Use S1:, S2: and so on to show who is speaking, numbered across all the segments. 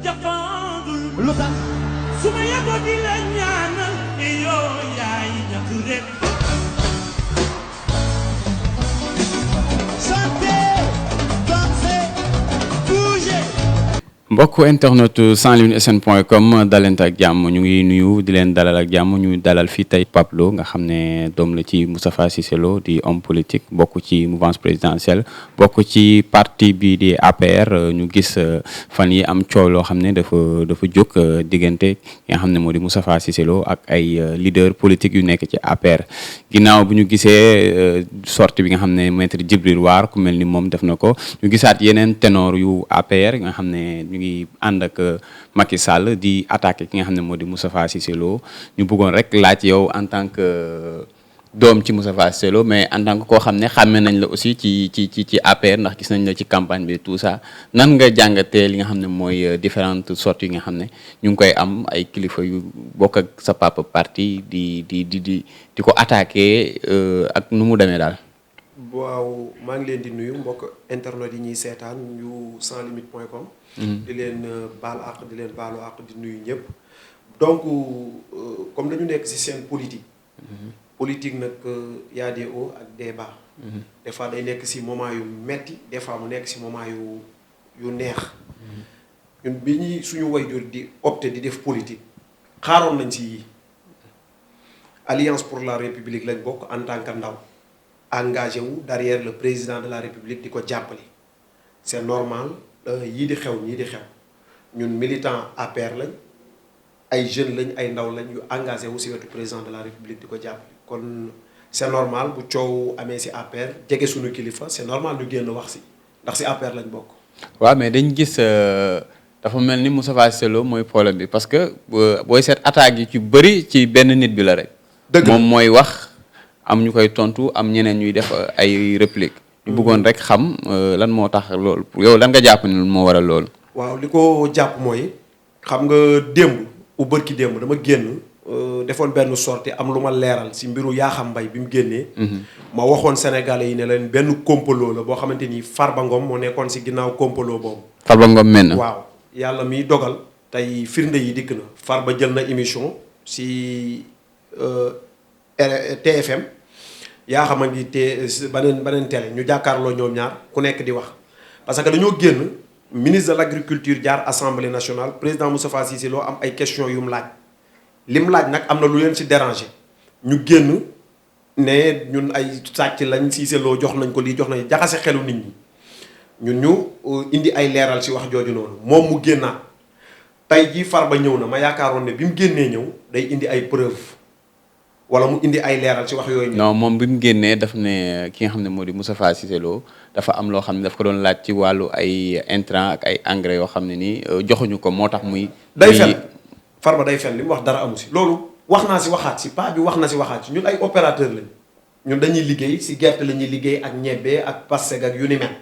S1: jafandul
S2: lu tax
S1: su ma yeboo di la ñaanal yoo yaay ñàkk rek
S2: chanter danser bouger.
S3: mbokk internet sanslimitesn.com dalent ak jàmm ñu ngi nuyu di leen dalal ak jàmm ñu dalal fii tey Pape Lo nga xam ne doom la ci Moustapha Cissé Lo di homme politique bokk ci mouvance présidentielle bokk ci parti bi di APR ñu gis fan yi am coow loo xam ne dafa jóg diggante nga xam ne moo di Moustapha Cissé Lo ak ay leader politique yu nekk ci APR ginnaaw bu ñu gisee sortie bi nga xam ne maître Djibril War ku mel ni moom def na ko ñu gisaat yeneen ténor yu APR nga xam ne ñu ngi ànd ak Macky Sall di attaqué ki nga xam ne moo di Moustapha Cissé Lo ñu bëggoon rek laaj yow en tant que doom ci Moustapha Cissé Lo mais en tant que koo xam ne xàmme nañ la aussi ci APR ndax gis nañ la ci campagne bi tout ça nan nga jàngatee li nga xam ne mooy différentes sorties yi nga xam ne ñu ngi koy am ay kilifa yu bokk ak sa papa parti di ko attaqué ak nu mu demee daal.
S4: waaw maa ngi leen di nuyu mbokk internet yi ñuy seetaan yu sanslimite.com di leen baal àq di leen baalu àq di nuyu ñëpp donc comme dañu nekk ci scène politique politique nag y a des hauts ak des bas des fois day nekk ci moment yu metti des fois mu nekk ci moment yu neex ñun bi ñuy suñu waajur di opté di def politique xaaroon nañ ci yii Alliance pour la République lañ bokk en tant que ndaw engagé wu derrière le président de la République di ko jàppale c'est normal yii di xew ñii di xew ñun militant APR lañ ay jeunes lañ ay ndaw lañ yu engagé wu ci wetu président de la République di ko jàppale kon c'est normal bu coow amee ci APR jege suñu kilifa c'est normal ñu génn wax ci ndax ci APR lañ bokk.
S3: waaw mais dañ gis dafa mel ni Moustapha Cissé Lo mooy problème bi parce que booy seet attaques yi ci bëri ci benn nit bi la rek. dëgg moom mooy wax. am ñu koy tontu am ñeneen ñuy def ay réplique ñu bëggoon rek xam lan moo tax loolu yow lan nga jàpp ne moo waral loolu.
S4: waaw li ko jàpp mooy xam nga démb u bërki démb dama génn defoon benn sortie am lu ma leeral ci mbiru Yakham Mbaye bi mu génnee. ma waxoon Sénégalais yi ne leen benn complot la boo xamante ni Farba Ngom moo nekkoon ci ginnaaw complot boobu.
S3: Farba Ngom mel na.
S4: waaw yàlla miy dogal tey firnde yi dikk na Farba jël na émission ci TFM. yaa xam ngi te beneen télé ñu jàkkaarloo ñoom ñaar ku nekk di wax parce que dañoo génn ministre de l'agriculture jaar assemblée nationale président Moustapha Cissé Lo am ay questions yu mu laaj lim laaj nag am na lu leen ci déranger ñu génn ne ñun ay sàcc lañ Cissé Lo jox nañ ko lii jox nañ jaxase xelu nit ñi ñun ñu indi ay leeral ci wax jooju noonu moom mu génnaat tey jii Farba ñëw na ma yaakaaroon ne bi mu génnee ñëw day indi ay preuves. wala mu indi ay leeral ci wax yooyu.
S3: non moom bi mu génnee daf ne ki nga xam ne moo di Moustapha Cissé Lo dafa am loo xam ne daf ko doon laaj ci wàllu ay intrants ak ay engrais yoo xam ne nii joxuñu ko moo tax muy.
S4: day fen Farba day fen li mu wax dara amu si. loolu wax naa si waxaat si paa bi wax na si waxaat si ñun ay opérateur lañ ñun dañuy liggéey si gerte la ñuy liggéey ak ñebbe ak pastèque ak yu ni mel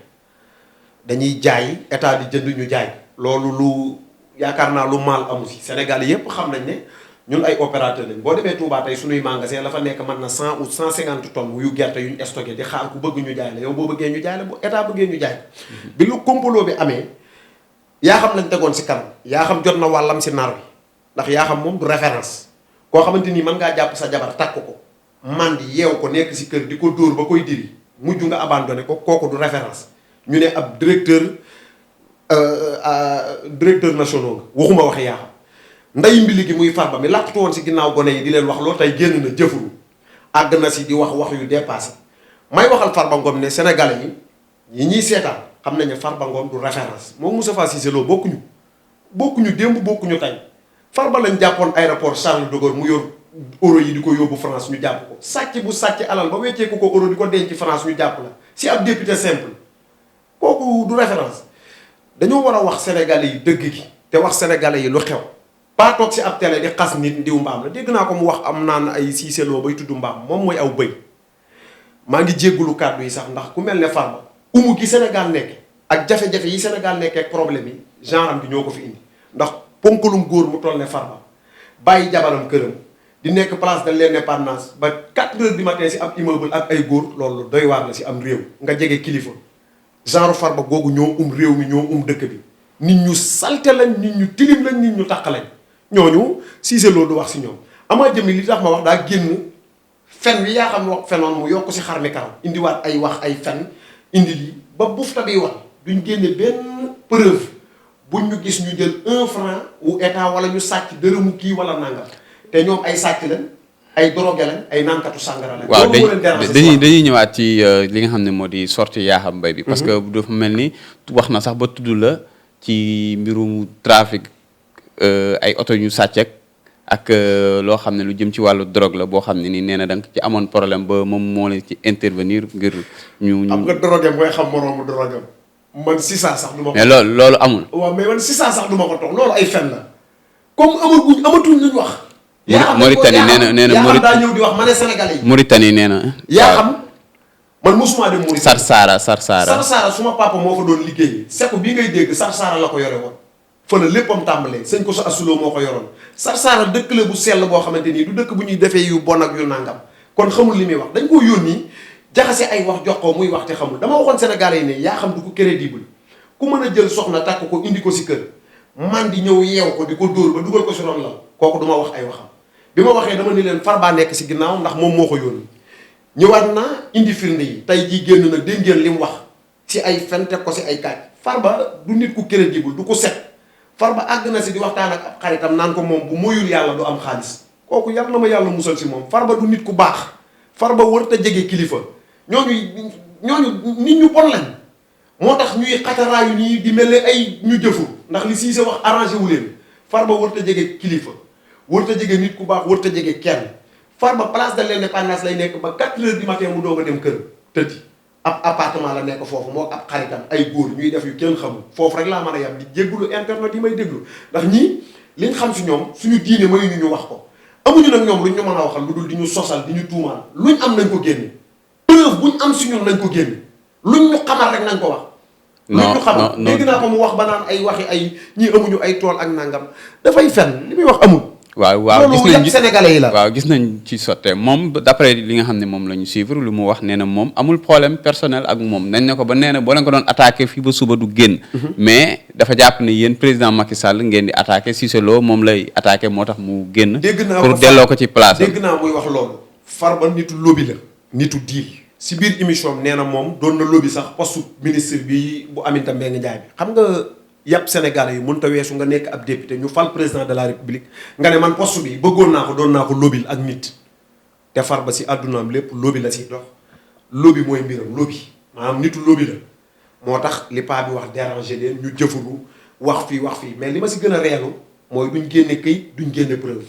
S4: dañuy jaay état di jënd ñu jaay. loolu lu yaakaar naa lu maal amu si Sénégal yépp xam nañ ne. ñun ay opérateur lañ boo demee Touba tey suñuy magasin la fa nekk mën na 100 ou 150 tonnes yu gerte yuñ stocké di xaar ku bëgg ñu jaay la yow boo bëggee ñu jaay la bu état bëggee ñu jaay bi lu complot bi amee yaa xam lañ tegoon si kanam yaa xam jot na wàllam si nar bi ndax yaa xam moom du référence koo xamante ni mën ngaa jàpp sa jabar takk ko mandi yeew ko nekk si kër di ko dóor ba koy diri mujj nga abandonné ko kooku du référence ñu ne ab directeur national nga waxuma waxi yaa xam nday mbili gi muy Farba mi làqatu woon si ginnaaw gone yi di leen wax loolu tey génn na jëfuru àgg na si di wax yu dépassé may waxal Farba Ngom ne Sénégalais yi ñuy seetaan xam nañ ne Farba Ngom du référence moom Moustapha Cissé Lo bokkuñu démb bokkuñu tey Farba lañ jàppoon aéroport Charles de Gaulle mu yor euro yi di ko yóbbu France ñu jàpp ko sàcc bu sàcc alal ba wecceeku ko euro di ko denc France ñu jàpp la si ab député simple kooku du référence dañoo war a wax Sénégalais yi dëgg gi te wax Sénégalais yi lu xew pas toog si ab télé di xas nit ndiw mbaam la dégg naa ko mu wax am naan ay Cissé Lo bay tudd mbaam moom mooy aw bëy maa ngi jéggulu kàddu yi sax ndax ku mel ne Farba umu gi Sénégal nekk ak jafe-jafe yi Sénégal nekkee ak problème yi genre am bi ñoo ko fi indi ndax ponkalum góor mu toll ne Farba bàyyi jabaram këram di nekk place de l'indépendance ba 4 heures du matin si ab immeuble ak ay góor loolu doy waar la si am réew nga jege kilifa genre Farba googu ñoo réew mi ñoo dëkk bi nit ñu salte lañ nit ñu tilim lañ nit ñu taq lañ ñooñu Cissé Lo du wax si ñoom Ama Jëmi li tax ma wax daa génn fen wi yaa xam wax fenoon mu yokk si xar mi karaw indiwaat ay wax ay fen indi lii ba bufta bi wax duñ génne benn preuve buñ ñu gis ñu jël 1 franc wu état wala ñu sàcc dërëmu kii wala nangam te ñoom ay sàcc lañ ay drogué lañ ay naankatu sàngara lañ.
S3: waaw dañuy ñëwaat ci li nga xam ne moo di sortie Yakham Mbaye bi. parce que dafa mel ni wax na sax ba tudd la ci mbirum trafic ay oto ñu sàcc ak loo xam ne lu jëm ci wàllu drogue la boo xam ne nii nee na da nga ci amoon problème ba moom moo leen ci intervenir ngir ñu.
S4: am nga drogué mooy xam moroomu drogué man si saa sax du ma ko.
S3: mais loolu amul.
S4: waaw mais man si saa sax du ma ko toog loolu ay fen la comme amatuñ luñ wax.
S3: Mauritanie nee na
S4: Yakham daa ñëw di wax ma ne Sénégalais yi.
S3: Mauritanie nee na.
S4: Yakham man mosuma dem Mauritanie. Sarsara suma papa moo fa doon liggéey Seku bii ngay dégg Sarsara la ko yore woon. fa la léppam tàmbalee sëñ ko sa asuloo moo ko yoroon Sarsara dëkk la bu sell boo xamante nii du dëkk bu ñuy defee yu bon ak yu nangam kon xamul li muy wax dañ koo yónni jaxase ay wax jox ko muy wax te xamul dama waxoon Sénégalais yi ne Yakham du ko crédible ku mën a jël soxna takk ko indi ko si kër man di ñëw yeew ko di ko dóor ba dugal ko si ron la kooku du ma wax ay waxam bi ma waxee dama ni leen Farba nekk si ginnaaw ndax moom moo ko yónni ñëwaat naa indi firnde yi tey jii génn na dégg ngeen li mu wax si ay fen teg ko si ay kaaj Farba du nit ku crédible du ko set Farba àgg na si di waxtaan ak ab xaritam naan ko moom bu moyul yàlla du am xaalis kooku yar na ma yàlla musal si moom Farba du nit ku baax Farba warut a jege kilifa ñooñu nit ñu bon lañ moo tax ñuy xataraayu nii di mel ne ay ñu jëfu ndax li Cissé wax arrangé wu leen Farba warut a jege kilifa warut a jege nit ku baax warut a jege kenn Farba place de l'Indépendance lay nekk ba 4 heures du matin mu doog a dem kër tëddi ab appartement la nekk foofu moo ab xaritam ay góor ñuy def yu kenn xamul foofu rek laa mën a yam di jéggulu internet yi may déglu ndax ñii liñ xam si ñoom suñu diine mayuñu ñu wax ko amuñu nag ñoom luñ ñu mën a waxal lu dul di ñu sosal di ñu tuumaal luñ am nañ ko génne preuve buñ am si ñun nañ ko génne luñ ñu xamal rek nañ ko wax luñ ñu xamal dégg naa ko mu wax ba naan ay waxi ay ñii amuñu ay tool ak nangam dafay fen li muy wax amul
S3: waaw gis nañ
S4: sénégalais yi la
S3: waaw gis nañ ci sotte moom d'après li nga xam ne moom la ñu suivre lu mu wax nee na moom amul problème personnel ak moom nañ ne ko ba nee na boo leen ko doon attaqué fii ba suba du génn mais dafa jàpp ne yéen président Macky Sall ngeen di attaqué Cissé Lo moom lay attaqué moo tax mu génn pour delloo ko ci place
S4: dégg naa muy wax loolu Farba nitu lobby la nitu diil si biir émission nee na moom doon na lobby sax poste ministre bi bu Aminata Mbengue Ndiaye bi xam nga yàpp Sénégalais yi mënut a weesu nga nekk ab député ñu fal président de la république nga ne man poste bi bëggoon naa ko doon naa ko lobbil ak nit te Farba si àddunaam lépp lobby la si dox lobby mooy mbiram lobby maanaam nitu lobby la moo tax li paa bi wax déranger leen ñu jëfuru wax fii mais li ma si gën a reelu mooy duñ génne këyit duñ génne preuve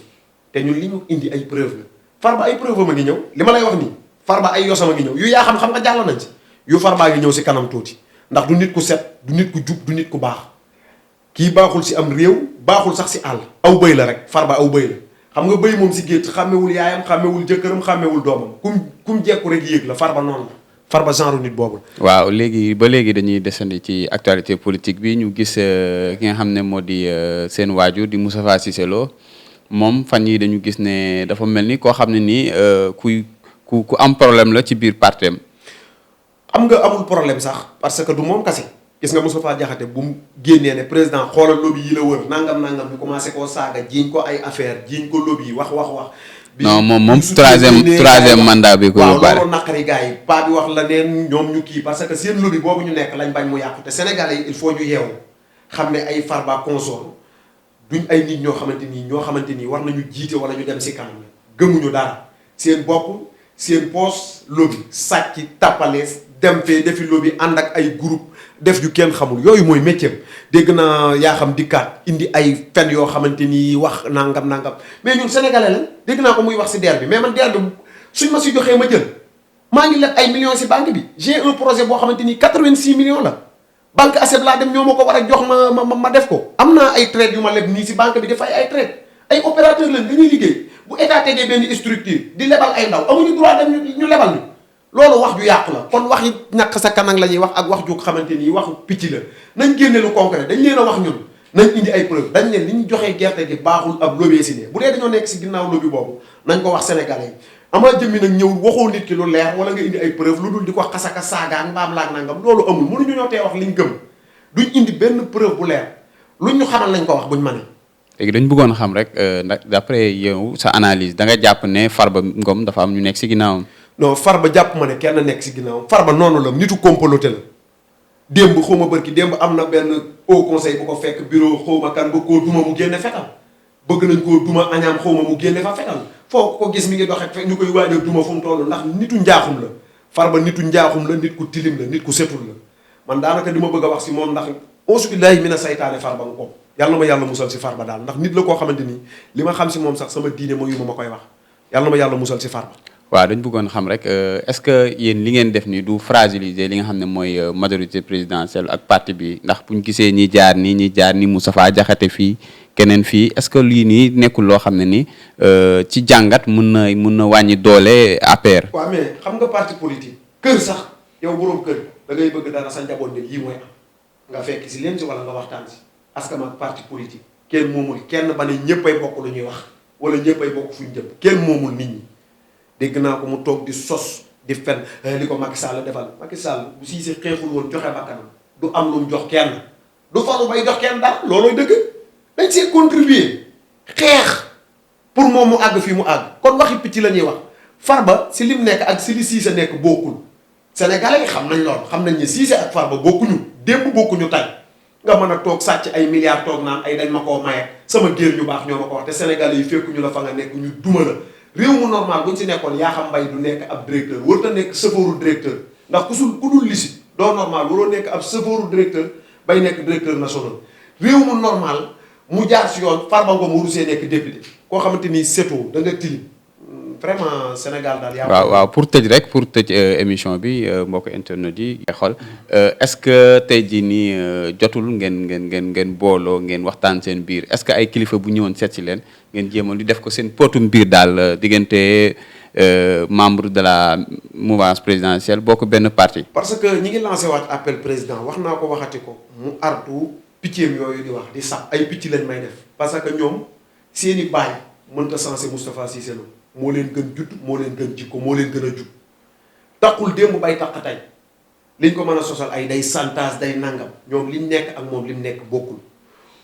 S4: te ñun li ñu indi ay preuve la Farba ay preuve ma ngi ñëw li ma lay wax nii Farba ay yosama ngi ñëw yu yaa xam nga jàll nañ si yu Farba ngi ñëw si kanam tuuti ndax du nit ku set du nit ku jub du nit ku baax kii baaxul si am réew baaxul sax si àll aw bëy la rek Farba aw bëy la xam nga bëy moom si gétt xàmmewul yaayam xàmmewul jëkkëram xàmmewul doomam kum jekku rek yéeg la Farba noonu la Farba genre nit boobu la
S3: waaw léegi dañuy desandi ci actualité politique bi ñu gis ki nga xam ne moo di seen waajur di Moustapha Cissé Lo moom fan yi dañu gis ne dafa mel ni koo xam ne nii ku am problème la ci biir partem
S4: xam nga amul problème sax parce que du moom kase gis nga Moustapha Diakhaté bu mu génnee ne président xoolal lobby yi la wër nangam ñu commencé koo saaga jiiñ ko ay affaire jiiñ ko lobby yi wax
S3: non moom troisième mandat bi ko
S4: waaw loolu naqari gars yi pa bi wax la neen ñoom ñu kii parce que seen lobby boobu ñu nekk lañ bañ mu yàqu te Sénégalais yi il faut ñu yeewu xam ne ay Farba consort duñ ay nit ñoo xamante nii war nañu jiite wala ñu dem si kanam gëmuñu dara seen bopp seen poos lobby sàcc tappale dem fee defi lobby ànd ak ay groupe def yu kenn xamul yooyu mooy métier dégg naa yaa xam dikkaat indi ay fen yoo xamante ni wax nangam mais ñun sénégalais la dégg naa ko muy wax si DER bi mais man DER bi suñ ma si joxee ma jël maa ngi leb ay millions si banque bi j'ai un projet boo xamante ni 86 millions la banque ASEB laa dem ñoo ma ko war a jox ma def ko am naa ay trade yu ma leb nii si banque bi dafay ay trade ay opérateur lañ dañuy liggéey bu état tegee benn structure di lebal ay ndaw amuñu droit dem ñu lebal ñu loolu wax ju yàqu la kon wax yi ñàkk sa kanang la ñuy wax ak wax ju xamante ni waxu picc la nañ génne lu concret dañ leen a wax ñun nañ indi ay preuve dañ leen li ñu joxee gerte gi baaxul ab lobby si ne bu dee dañoo nekk si ginnaaw lobby boobu nañ ko wax sénégalais yi Ama Jëmmi nag ñëw waxoo nit ki lu leer wala nga indi ay preuve lu dul di ko xasaka saagaan mbaam laak nangam loolu amul mënuñu ñoo tee wax liñ gëm duñ indi benn preuve bu leer luñ ñu xamal lañ ko wax buñ mënee.
S3: léegi dañ bëggoon xam rek d'après yow sa analyse da nga jàpp ne Farba Ngom dafa am ñu nekk si ginnaawam.
S4: non Farba jàpp ma ne kenn nekk si ginnaawam Farba noonu la nitu comploté la démb xaw ma bërki démb am na benn haut conseil bu ko fekk bureau xaw ma kan ba koo duma mu génne fetal bëgg nañ koo duma añaam xaw ma mu génne fa fetal foo ko gis mi ngi doxe fekk ñu koy waaj a duma fu mu toll ndax nitu njaaxum la Farba nitu njaaxum la nit ku tilim la nit ku setul la man daanaka di ma bëgg a wax si moom ndax auzu billaahi mina saytaane Farba Ngom yàlla ma yàlla musal si Farba daal ndax nit la koo xamante ni li ma xam si moom sax sama diine ma yu ma koy wax yàlla ma yàlla musal si Farba.
S3: waaw dañ bëggoon xam rek est-ce que yéen li ngeen def nii du fragiliser li nga xam ne mooy majorité présidentielle ak parti bi ndax buñ gisee ñi jaar ni Moustapha Diakhaté fii keneen fii est-ce que lii nii nekkul loo xam ne ni ci jàngat mun na wàññi doole APR.
S4: waaw mais xam nga parti politique kër sax yow borom kër da ngay bëgg dara sa njaboot ne yii mooy am nga fekk si leen si wala nga waxtaan si askan ak parti politique kenn moomul kenn ba ne ñëppay bokk lu ñuy wax wala ñëppay bokk fu ñu jëm kenn moomul nit ñi. dégg naa ko mu toog di sos di fen li ko Macky Sall defal Macky Sall bu Cissé xeexul woon joxe bakkanam du am lu mu jox kenn du falu bay jox kenn daal loolooy dëgg dañ see contribuer xeex pour moom mu àgg fii mu àgg kon waxi picc la ñuy wax Farba si lim nekk ak si li Cissé nekk bokkul Sénégalais yi xam nañ lool xam nañ ne Cissé ak Farba bokkuñu démb bokkuñu tay nga mën a toog sàcc ay milliards toog naan ay dañ ma koo maye sama géer ñu baax ñoo ma ko wax te Sénégalais yi fekkuñu la fa nga nekk ñu duma la réew mu normal bu ñu si nekkoon yaa xam mbay du nekk ab directeur warut a nekk chauffeuru directeur ndax ku dul licite doo normal waroo nekk ab chauffeuru directeur bay nekk directeur national réew mu normal mu jaar si yoon Farba Ngom waru see nekk député koo xamante ni seto da nga tilim vraiment Sénégal daal yaa
S3: waaw pour tëj émission bi mbokk internet yi xool est-ce que tey jii nii jotul ngeen booloo ngeen waxtaan seen biir est-ce que ay kilifa bu ñëwoon seet si leen ngeen jéemoon di def ko seen potum biir daal diggante membre de la mouvance présidentielle bokk benn parti.
S4: parce que ñi ngi lancé waat appel président wax naa ko waxati ko mu artu picceem yooyu di wax di sax ay picc lañ may def parce que ñoom seeni baay mënta sensé Moustapha Cissé Lo moo leen gën judd moo leen gën jikko moo leen gën a jub taxul démb bay tax tey liñ ko mën a sosal ay day santage day nangam ñoom liñ nekk ak moom lim nekk bokkul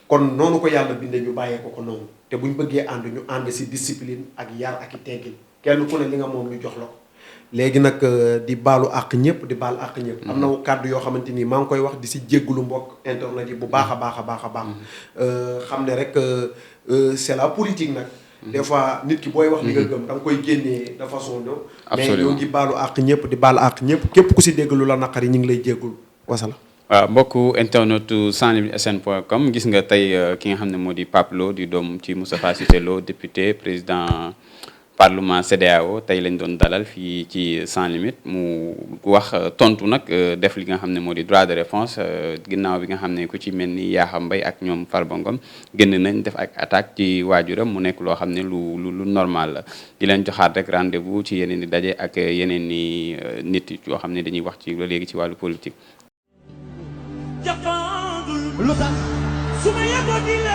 S4: kon noonu ko yàlla bindee ñu bàyyee ko noonu te buñ bëggee ànd ñu ànd si discipline ak yar ak i teggin kenn ku ne li nga moom ñu jox la ko léegi nag di baalu àq ñëpp di baal àq ñëpp. am na kàddu yoo xamante ni maa ngi koy wax di si jéggulu mbokk internet yi bu baax a baax a baax a baax xam ne rek c'est la politique nag. des fois nit ki booy wax li nga gëm da nga koy génnee de façon no mais ñoo ngi baalu àq ñëpp di baal àq ñëpp képp ku si dégg lu la naqari ñu ngi lay jéggul wasala.
S3: waaw mbokku internetu senlibresn.com gis nga tey ki nga xam ne moo di Pape Lo di doom ci Moustapha Cissé Lo député président parlement CEDEAO tey lañ doon dalal fii ci Sans Limites mu wax tontu nag def li nga xam ne moo di droit de réponse ginnaaw bi nga xam ne ku ci mel ni Yakham Mbaye ak ñoom Farba Ngom génn nañ def ak attaque ci waajuram mu nekk loo xam ne lu normal la di leen joxaat rek rendez-vous ci yeneen i daje ak yeneen i nit yoo xam ne dañuy wax ci léegi ci wàllu politique.
S1: Jafandul lu tax su ma yeboo di la